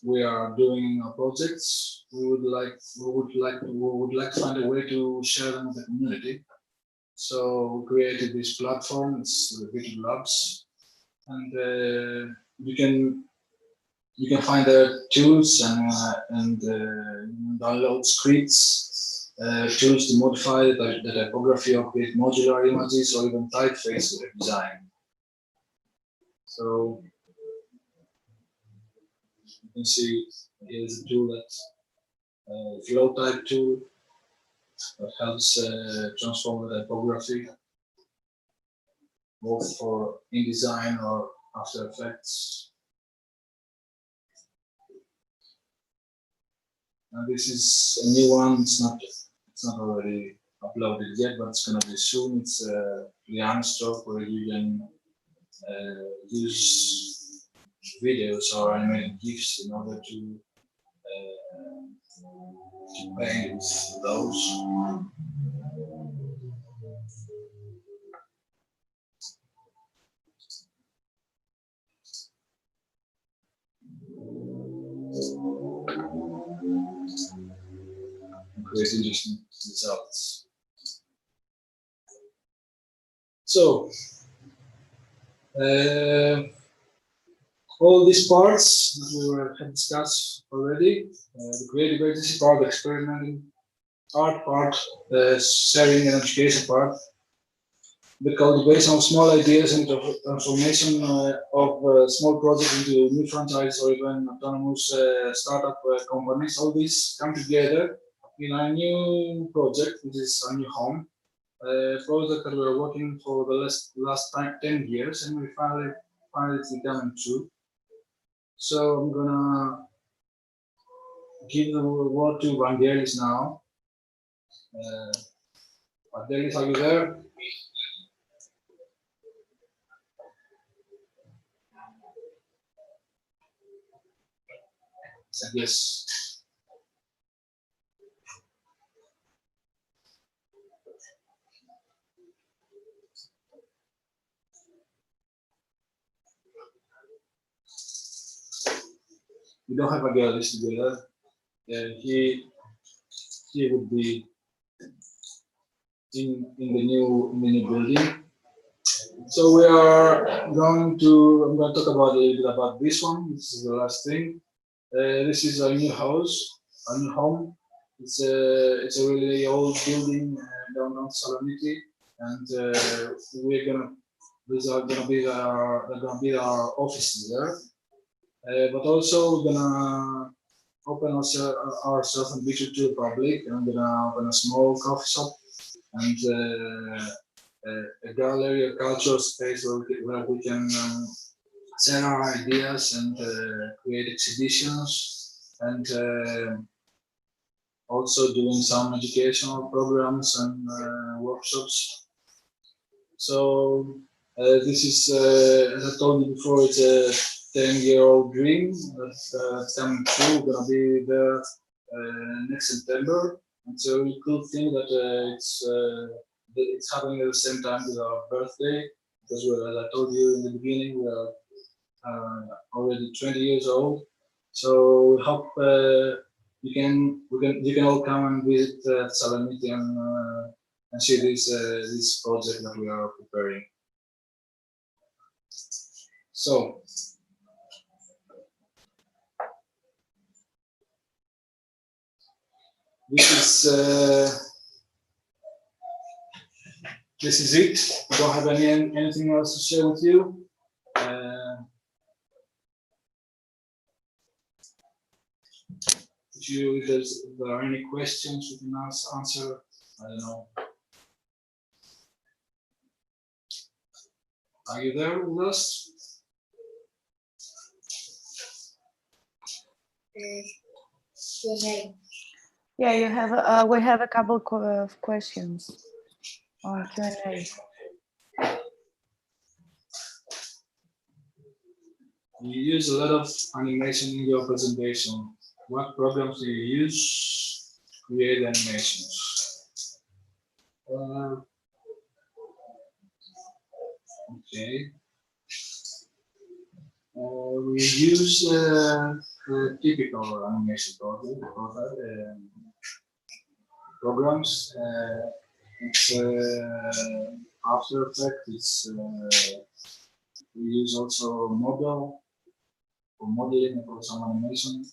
we are doing in our projects. We would like to find a way to share them with the community. So we created this platform. It's the Beetroot Labs, and you can find the tools and download scripts, tools to modify the typography or create modular images or even typeface design. So you can see here's a tool that flow type tool that helps transform the typography both for InDesign or After Effects. And this is a new one. It's not already uploaded yet, but it's gonna be soon. It's a Liana stroke where you can use videos or animated GIFs in order to paint those. Create interesting results. So all these parts that we have discussed already, the creative agency part, the experimenting art part, the sharing and education part, the cultivation of small ideas and transformation of small projects into new franchise or even autonomous startup companies. All these come together in a new project, which is a new home. Project that we're working for the last 10 years, and we finally it's becoming true. So I'm gonna give the word to Vangelis now. Vangelis, are you there? Yes. We don't have a girl list together. He would be in the new building. So we are going to. I'm going to talk about a little bit about this one. This is the last thing. This is a new house, a new home. It's a really old building downtown Thessaloniki, and we're gonna. These are gonna be our offices there. But also we're gonna open ourselves in Beetroot to the public, and we're gonna open a small coffee shop and a gallery, a cultural space where we can share our ideas and create exhibitions, and also doing some educational programs and workshops. So this is, as I told you before, it's a 10-year-old dream that's coming true. We're gonna be there next September. It's a really cool thing that it's happening at the same time with our birthday, because as I told you in the beginning, we are already 20 years old. So we hope you can all come and visit Thessaloniki and see this project that we are preparing. So this is it. I don't have anything else to share with you. If there are any questions, we can answer. I don't know. Are you there with us? Yeah, you have. We have a couple of questions on Q&A. You use a lot of animation in your presentation. What programs do you use to create animations? Okay. We use typical animation programs. It's After Effects. We use also Model for modeling and for some animation.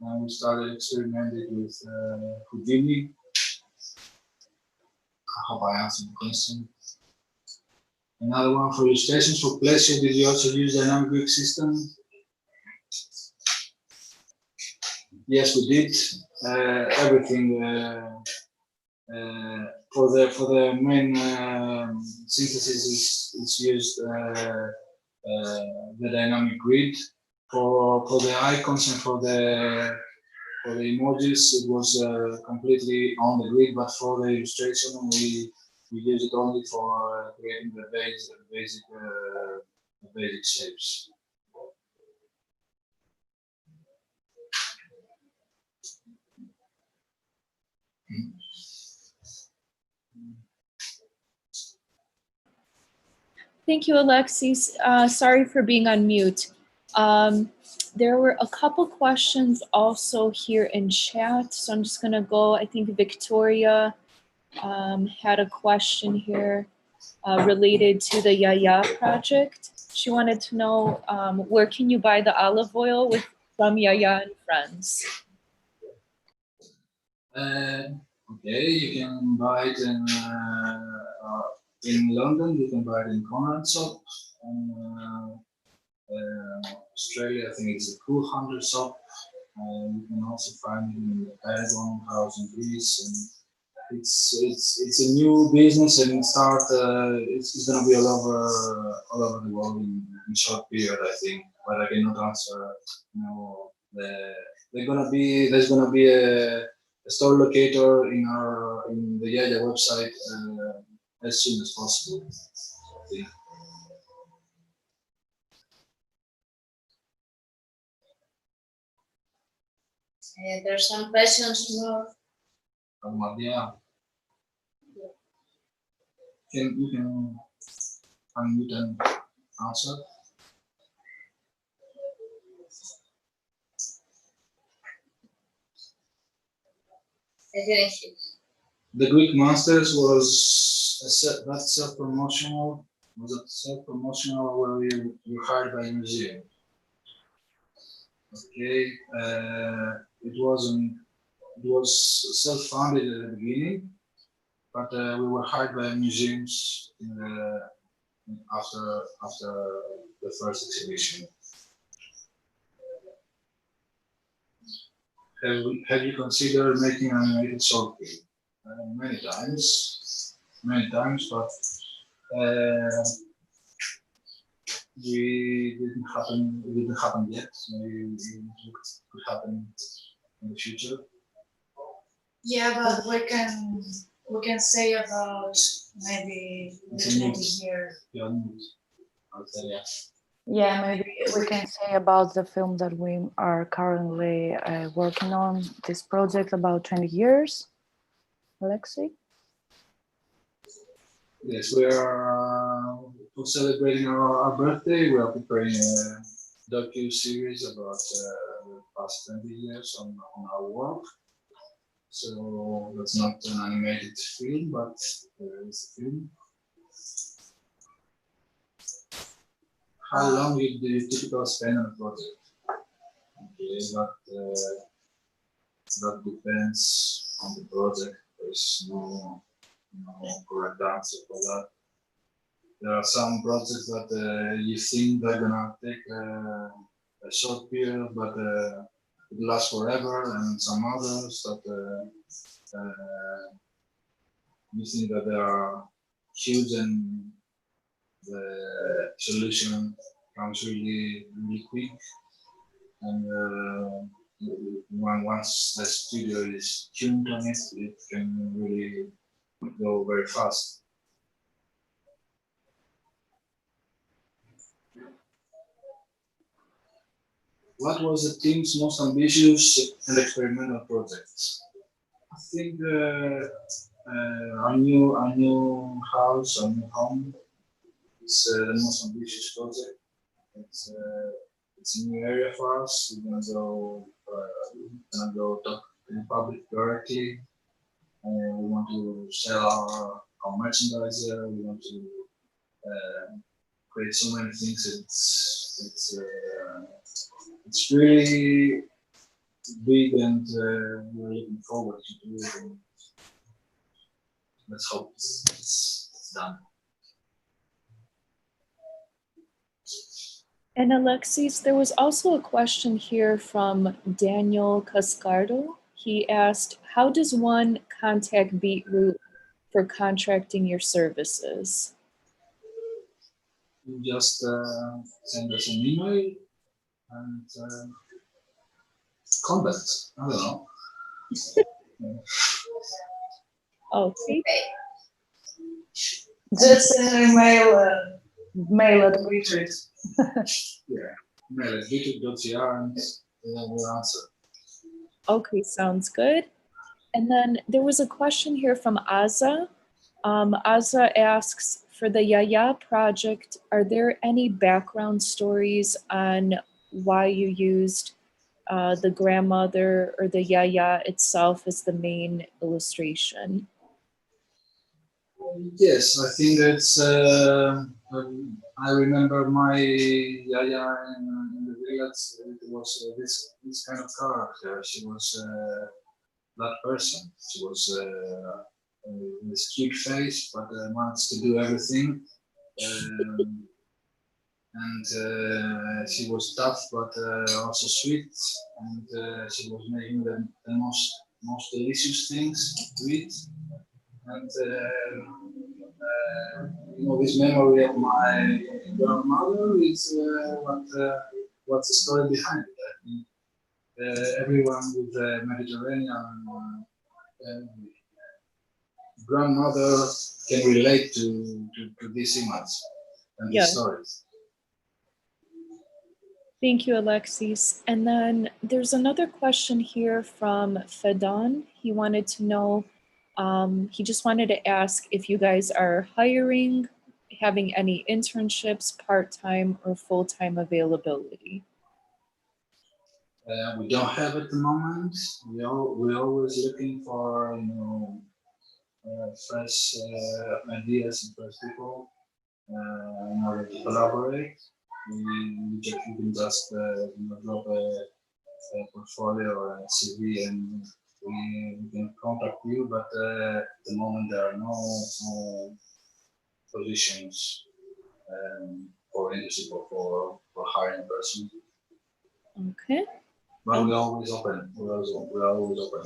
And we started experimenting with Houdini. I hope I answered the question. Another one for illustrations for pleasure. Did you also use dynamic Greek system? Yes, we did. Everything for the main synthesis is used the dynamic grid. For the icons and for the emojis, it was completely on the grid, but for the illustration, we use it only for creating the basic shapes. Thank you, Alexis. Sorry for being on mute. There were a couple questions also here in chat, so I'm just gonna go. I think Victoria had a question here related to the Yaya project. She wanted to know where can you buy the olive oil from Yaya and Friends? Okay, you can buy it in In London, you can buy it in Conrad's shop. Australia, I think it's a Cool Hunter shop. You can also find it in the Paragon House in Greece, and it's a new business, and it's going to be all over the world in short period, I think. But I cannot answer. There's gonna be a store locator in the Yaya website as soon as possible, I think. There's some questions more. Yeah. You can unmute and answer. The Greek Masters was that self-promotional. Was it self-promotional where you hired by a museum? Okay, it wasn't. It was self-funded at the beginning, but we were hired by museums after the first exhibition. Have you considered making an animated short film? Many times, but it didn't happen yet. Maybe it could happen in the future. Yeah, but we can say about maybe later this year. Yeah, maybe we can say about the film that we are currently working on, this project about 20 years. Alexei? Yes, we are celebrating our birthday. We are preparing a docu-series about the past 20 years on our work. So that's not an animated film, but there is a film. How long do you typically spend on a project? Okay, that depends on the project. There's no correct answer for that. There are some projects that you think they're gonna take a short period, but it lasts forever, and some others that you think that they are huge and the solution comes really quick, and once the studio is tuned on it, it can really go very fast. What was the team's most ambitious and experimental project? I think our new house, our new home, is the most ambitious project. It's a new area for us. We're gonna go talk in public directly. We want to sell our merchandise there. We want to create so many things. It's really big, and we're looking forward to do it. And let's hope it's done. And Alexis, there was also a question here from Daniel Cascardo. He asked, how does one contact Beetroot for contracting your services? You just send us an email and contact. I don't know. Okay. Just mail at Beetroot. Yeah, mail at beetroot.gr and we'll answer. Okay, sounds good. And then there was a question here from Aza. Aza asks, for the Yaya project, are there any background stories on why you used the grandmother or the Yaya itself as the main illustration? Yes, I think that's. I remember my Yaya in the village. It was this kind of character. She was that person. She was with a strict face, but managed to do everything. And she was tough, but also sweet, and she was making the most delicious things to eat. And this memory of my grandmother is what's the story behind it. I think everyone with the Mediterranean grandmother can relate to this image and Yeah. these stories. Thank you, Alexis. And then there's another question here from Fedon. He wanted to know, he just wanted to ask if you guys are hiring, having any internships, part-time or full-time availability. We don't have at the moment. We're always looking for fresh ideas and fresh people in order to collaborate. We can just drop a portfolio or a CV and we can contact you. But at the moment there are no positions for internship or for hiring a person. Okay. But we're always open. We're always open.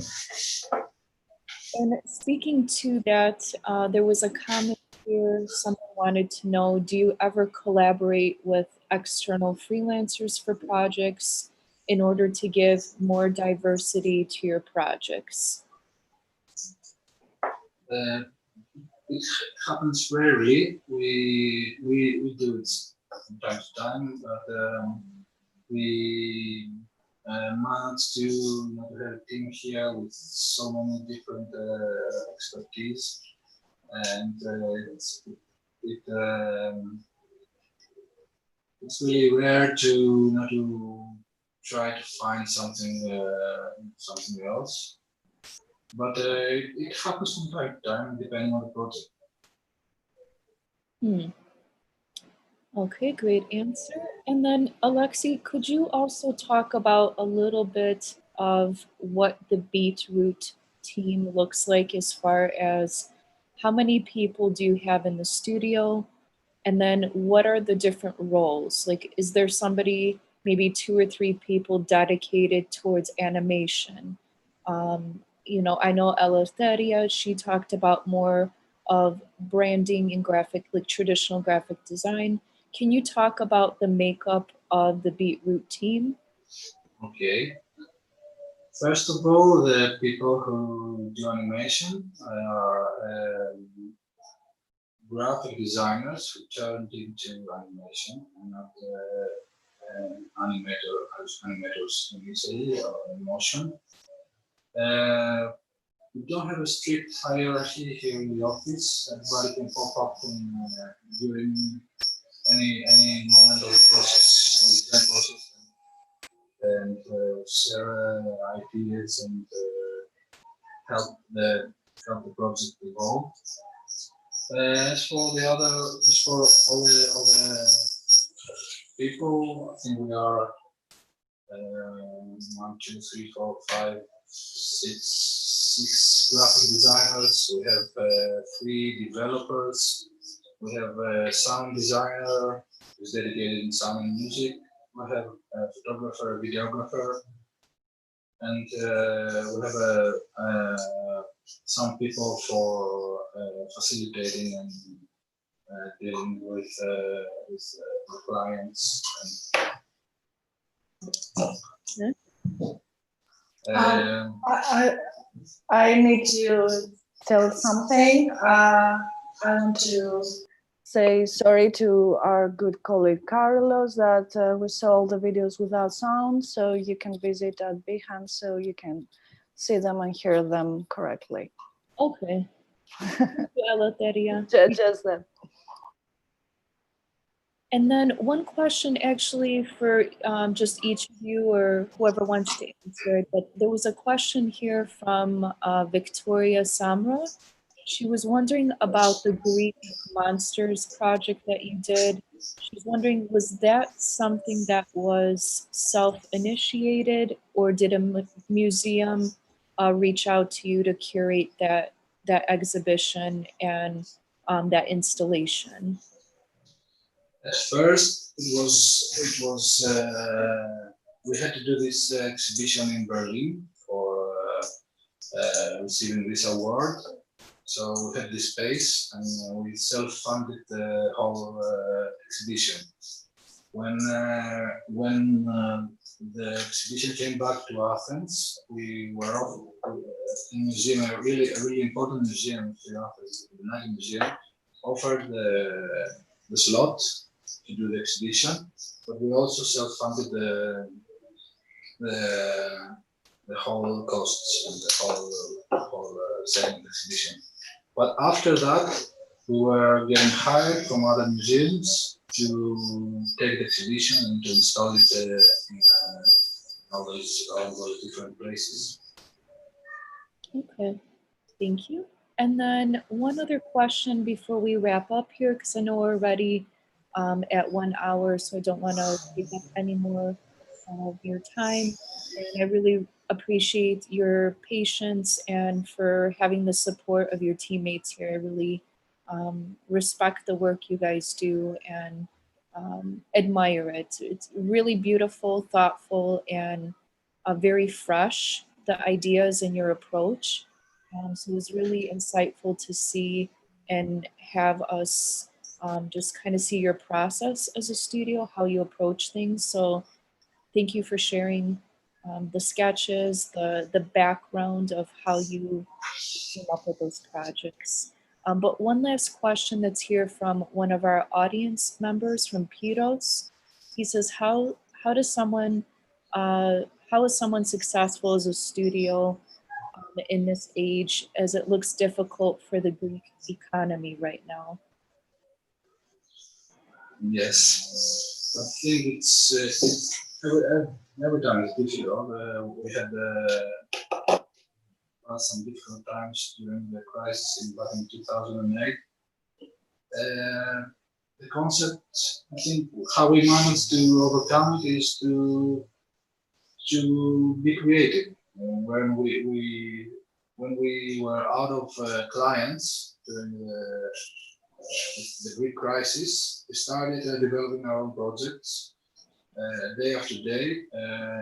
And speaking to that, there was a comment here. Someone wanted to know, do you ever collaborate with external freelancers for projects in order to give more diversity to your projects? It happens rarely. We do it from time to time, but we manage to have a team here with so many different expertise, and it's really rare to try to find something else. But it happens from time to time, depending on the project. Okay, great answer. And then Alexi, could you also talk about a little bit of what the Beetroot team looks like as far as how many people do you have in the studio? And then what are the different roles? Like, is there somebody, maybe 2 or 3 people dedicated towards animation? I know Eleuteria, she talked about more of branding and like traditional graphic design. Can you talk about the makeup of the Beetroot team? Okay. First of all, the people who do animation are graphic designers who turned into animation and not animators in Italy or in motion. We don't have a strict hierarchy here in the office. Everybody can pop up during any moment of the process, the design process, and share ideas and help the project evolve. As for all the people, I think we are 1, 2, 3, 4, 5, 6 graphic designers. We have 3 developers. We have a sound designer who's dedicated in sound and music. We have a photographer, a videographer, and we have some people for facilitating and dealing with clients. I need to tell something. I want to say sorry to our good colleague Carlos that we saw the videos without sound, so you can visit at Behance so you can see them and hear them correctly. Okay. Just that. And then one question actually for just each of you or whoever wants to answer it, but there was a question here from Victoria Samra. She was wondering about the Greek monsters project that you did. She's wondering, was that something that was self-initiated or did a museum reach out to you to curate that that exhibition and that installation? At first, we had to do this exhibition in Berlin for receiving this award. So we had this space and we self-funded the whole exhibition. When the exhibition came back to Athens, we were in museum, a really important museum in Athens, the Thessaloniki Museum, offered the slot to do the exhibition, but we also self-funded the whole costs and the whole setting the exhibition. But after that, we were getting hired from other museums to take the exhibition and to install it in all those different places. Okay, thank you. And then one other question before we wrap up here, because I know we're already at 1 hour, so I don't want to take up any more of your time. And I really appreciate your patience and for having the support of your teammates here. I really respect the work you guys do and admire it. It's really beautiful, thoughtful, and very fresh, the ideas and your approach. So it was really insightful to see and have us just kind of see your process as a studio, how you approach things. So thank you for sharing the sketches, the background of how you came up with those projects. But one last question that's here from one of our audience members from Piros. He says, how does someone how is someone successful as a studio in this age, as it looks difficult for the Greek economy right now? Yes, I think it's every time it's difficult. We had some difficult times during the crisis back in 2008. The concept, I think, how we managed to overcome it is to be creative. When we were out of clients during the Greek crisis, we started developing our own projects day after day,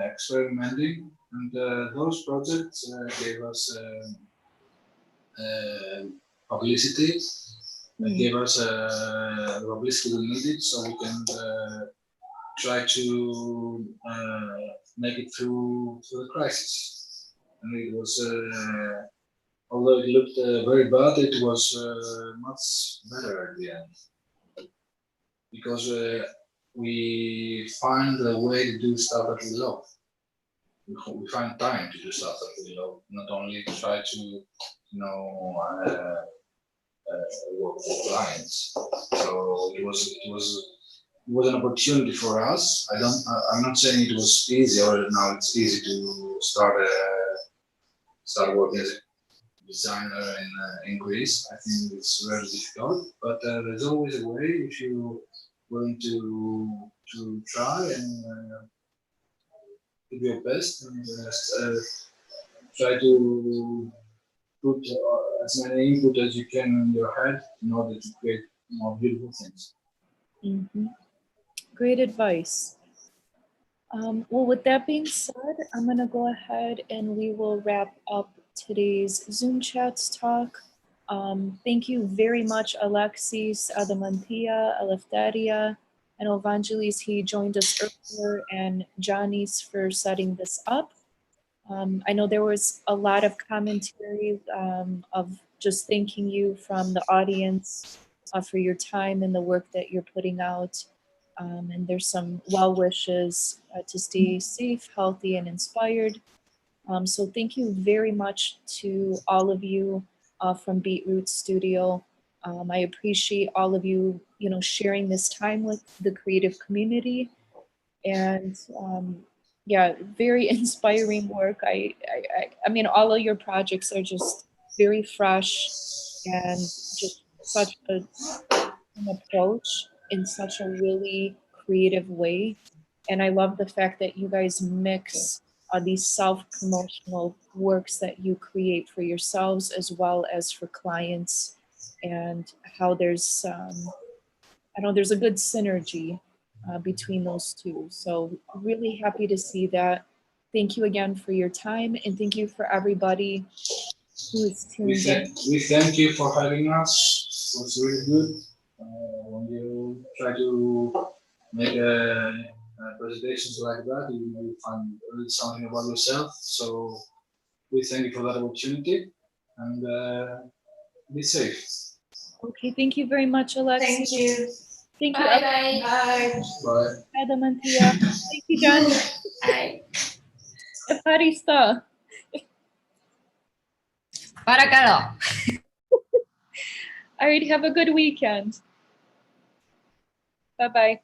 experimenting, and those projects gave us publicity. It gave us the publicity we needed, so we can try to make it through the crisis. And it was, although it looked very bad, it was much better at the end, because we find a way to do stuff that we love. We find time to do stuff that we love, not only to try to, work with clients. So it was an opportunity for us. I'm not saying it was easy, or now it's easy to start working as a designer in Greece. I think it's very difficult, but there's always a way if you're willing to try and do your best and try to put as many input as you can in your head in order to create more beautiful things. Mm-hmm. Great advice. Well, with that being said, I'm going to go ahead and we will wrap up today's Zoom Chats talk. Thank you very much, Alexis, Adamantia, Eleftheria, and Evangelis. He joined us earlier, and Johnny's for setting this up. I know there was a lot of commentary of just thanking you from the audience for your time and the work that you're putting out. And there's some well wishes to stay safe, healthy, and inspired. So thank you very much to all of you from Beetroot Studio. I appreciate all of you, sharing this time with the creative community. And yeah, very inspiring work. I mean, all of your projects are just very fresh and just such an approach in such a really creative way. And I love the fact that you guys mix these self-promotional works that you create for yourselves as well as for clients, and how there's I know there's a good synergy between those two. So really happy to see that. Thank you again for your time, and thank you for everybody who is tuned in. We thank you for having us. It was really good. When you try to make presentations like that, you may find really something about yourself. So we thank you for that opportunity, and be safe. Okay, thank you very much, Alexi. Thank you. Thank you, Bye bye. Bye. Bye. Adamantia. Thank you, John. Bye. Evarista. Παρακαλώ. All right, have a good weekend. Bye-bye.